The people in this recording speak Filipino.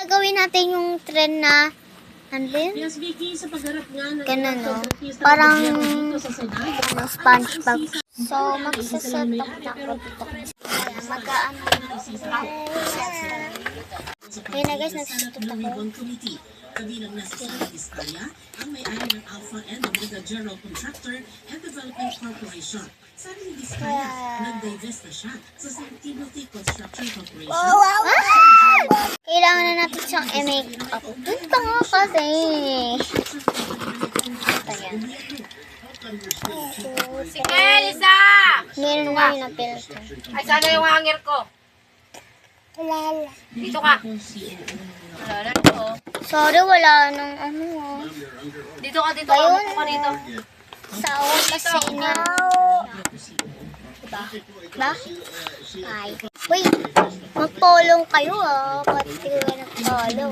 Gagawin natin yung trend na ano yun? Yes, Vicky, sa pagharap nga ng Ganun, no? Parang SpongeBob. So, magsaset up na ako dito. Mag-aano na ako. Ayun na guys, nagsaset up ako. Kabilang na si Vizcaya, ang may-ari ng Alpha and Omega General Contractor and Development Corporation. Sabi ni Vizcaya, nag-divest na siya sa St. Timothy Construction Corporation. Kailangan na natin siyang i-make up. Doon pa nga kasi. Ito yan. Sige, Lisa! Meron nga yung na-filter. Ay, sana yung hanger ko. Wala. Dito ka. Wala na ito. Sorry, wala nang ano ah. Dito ka, dito ka. Ayun. Dito ka dito. Sa ako kasi niya. Diba? Diba? Ay. Wait, magpolong kayo ah. Ba't di ko nagpolong?